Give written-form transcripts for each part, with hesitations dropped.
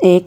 1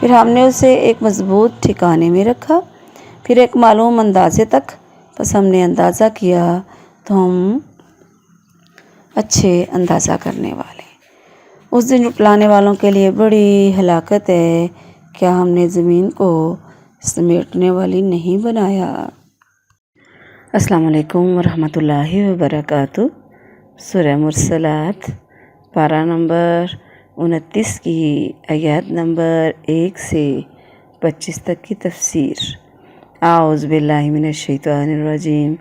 پھر ہم نے اسے ایک مضبوط ٹھکانے میں رکھا، پھر ایک معلوم اندازے تک بس ہم نے اندازہ کیا تو ہم اچھے اندازہ کرنے والے۔ اس دن جھٹلانے والوں کے لیے بڑی ہلاکت ہے، کیا ہم نے زمین کو سمیٹنے والی نہیں بنایا؟ السلام علیکم ورحمۃ اللہ وبرکاتہ۔ سورہ مرسلات پارہ نمبر 29 کی آیات نمبر 1 سے 25 تک کی تفسیر۔ اعوذ باللہ من الشیطان الرجیم،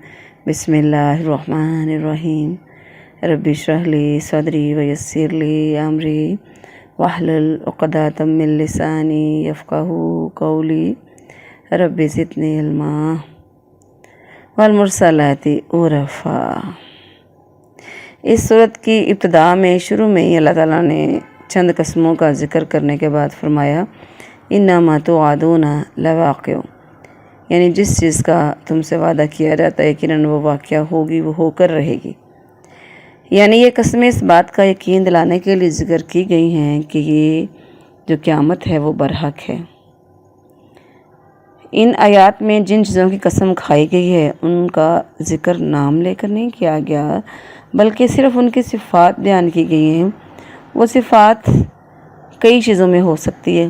بسم اللہ الرحمن الرحیم۔ رب اشرح لی صدری ویسر لی امری واحلل عقدۃ من لسانی یفقہوا قولی رب زدنی علما۔ والمرسلات عرفا۔ اس صورت کی ابتدا میں شروع میں ہی اللہ تعالیٰ نے چند قسموں کا ذکر کرنے کے بعد فرمایا انما توعدون لواقع، یعنی جس چیز کا تم سے وعدہ کیا جاتا ہے یقیناً وہ واقعہ ہوگی، وہ ہو کر رہے گی۔ یعنی یہ قسمیں اس بات کا یقین دلانے کے لیے ذکر کی گئی ہیں کہ یہ جو قیامت ہے وہ برحق ہے۔ ان آیات میں جن چیزوں کی قسم کھائی گئی ہے ان کا ذکر نام لے کر نہیں کیا گیا، بلکہ صرف ان کی صفات بیان کی گئی ہیں۔ وہ صفات کئی چیزوں میں ہو سکتی ہے۔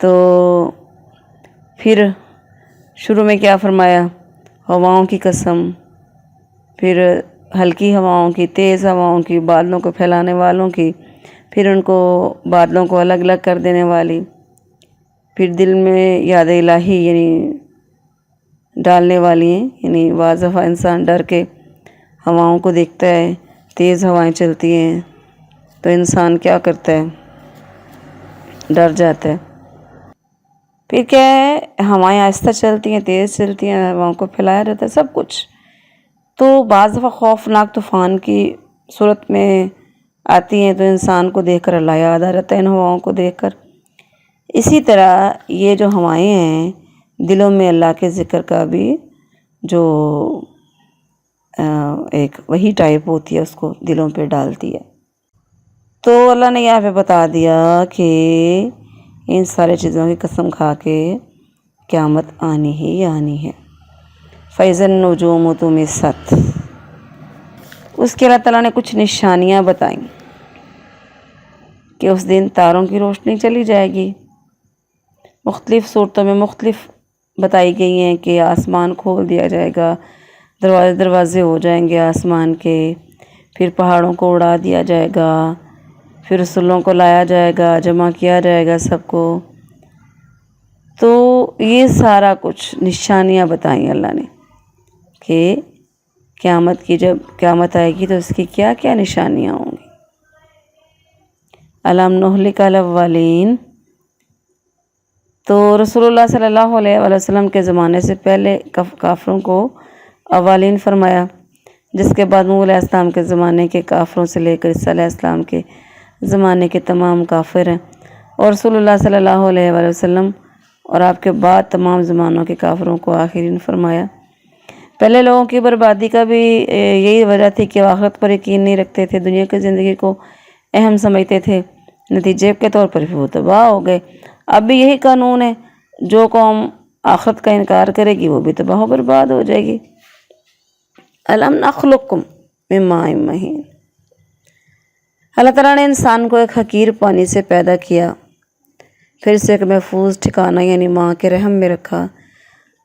تو پھر شروع میں کیا فرمایا؟ ہواؤں کی قسم، پھر ہلکی ہواؤں کی، تیز ہواؤں کی، بادلوں کو پھیلانے والوں کی، پھر ان کو بادلوں کو الگ الگ کر دینے والی، پھر دل میں یاد الہی یعنی ڈالنے والی ہیں، یعنی بعض دفعہ انسان ڈر کے ہواؤں کو دیکھتا ہے، تیز ہوائیں چلتی ہیں تو انسان کیا کرتا ہے؟ ڈر جاتا ہے۔ پھر کیا ہے؟ ہوائیں آہستہ چلتی ہیں، تیز چلتی ہیں، ہواؤں کو پھیلایا جاتا ہے، سب کچھ۔ تو بعض دفعہ خوفناک طوفان کی صورت میں آتی ہیں تو انسان کو دیکھ کر اللہ یاد آ جاتا ہے ان ہواؤں کو دیکھ کر۔ اسی طرح یہ جو ہوائیں ہیں دلوں میں اللہ کے ذکر کا بھی جو ایک وہی ٹائپ ہوتی ہے اس کو دلوں پہ ڈالتی ہے۔ تو اللہ نے یہاں پہ بتا دیا کہ ان سارے چیزوں کی قسم کھا کے قیامت آنی ہی آنی ہے۔ فَإِذَا النُّجُومُ طُمِسَتْ، اس کے اللہ تعالیٰ نے کچھ نشانیاں بتائیں کہ اس دن تاروں کی روشنی چلی جائے گی۔ مختلف صورتوں میں مختلف بتائی گئی ہیں کہ آسمان کھول دیا جائے گا، دروازے ہو جائیں گے آسمان کے، پھر پہاڑوں کو اڑا دیا جائے گا، پھر رسولوں کو لایا جائے گا، جمع کیا جائے گا سب کو۔ تو یہ سارا کچھ نشانیاں بتائیں اللہ نے کہ قیامت کی جب قیامت آئے گی تو اس کی کیا کیا نشانیاں ہوں گی۔ الم نہلک الاولین، تو رسول اللہ صلی اللہ علیہ وسلم کے زمانے سے پہلے کافروں کو اولین فرمایا، جس کے بعد نوح علیہ السلام کے زمانے کے کافروں سے لے کر عیسیٰ علیہ السلام کے زمانے کے تمام کافر ہیں، اور رسول اللہ صلی اللہ علیہ وسلم اور آپ کے بعد تمام زمانوں کے کافروں کو آخرین فرمایا۔ پہلے لوگوں کی بربادی کا بھی یہی وجہ تھی کہ وہ آخرت پر یقین نہیں رکھتے تھے، دنیا کی زندگی کو اہم سمجھتے تھے، نتیجے کے طور پر وہ تباہ ہو گئے۔ اب بھی یہی قانون ہے، جو قوم آخرت کا انکار کرے گی وہ بھی تباہ و برباد ہو جائے گی۔ الم نخلقکم من ماء مہین، اللہ تعالیٰ نے انسان کو ایک حقیر پانی سے پیدا کیا، پھر اسے ایک محفوظ ٹھکانہ یعنی ماں کے رحم میں رکھا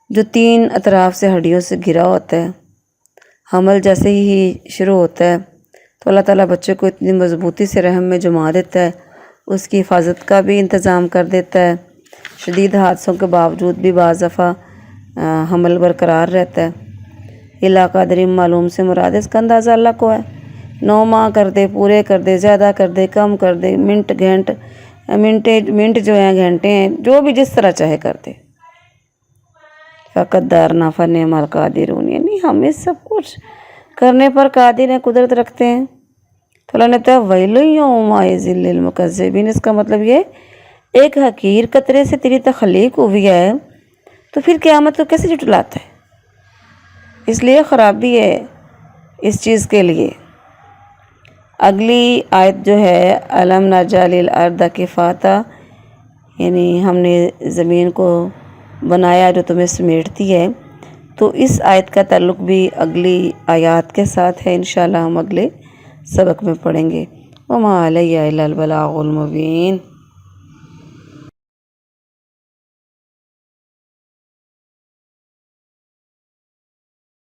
جو 3 اطراف سے ہڈیوں سے گھرا ہوتا ہے۔ حمل جیسے ہی شروع ہوتا ہے تو اللہ تعالیٰ بچے کو اتنی مضبوطی سے رحم میں جما دیتا ہے، اس کی حفاظت کا بھی انتظام کر دیتا ہے۔ شدید حادثوں کے باوجود بھی بعض دفعہ حمل برقرار رہتا ہے۔ الا قدر معلوم سے مراد اس کا اندازہ اللہ کو ہے، 9 ماہ کر دے، پورے کر دے، زیادہ کر دے، کم کر دے، منٹ جو ہیں، گھنٹے ہیں، جو بھی جس طرح چاہے کر دے۔ فقدرنا فنعم القادرون، یعنی ہمیں سب کچھ کرنے پر قادر ہیں، قدرت رکھتے ہیں۔ تو اللہ نے کہا ویل یومئذ للمکذبین، اس کا مطلب یہ ایک حقیر قطرے سے تیری تخلیق ہوئی ہے تو پھر قیامت کو کیسے جھٹلاتا ہے؟ اس لیے خرابی ہے اس چیز کے لیے۔ اگلی آیت جو ہے الم نجعل الارض کفاتا، یعنی ہم نے زمین کو بنایا جو تمہیں سمیٹتی ہے، تو اس آیت کا تعلق بھی اگلی آیات کے ساتھ ہے، انشاءاللہ ہم اگلے سبق میں پڑھیں گے۔ وَمَا عَلَيَّ إِلَّا الْبَلَاغُ الْمُبِينُ۔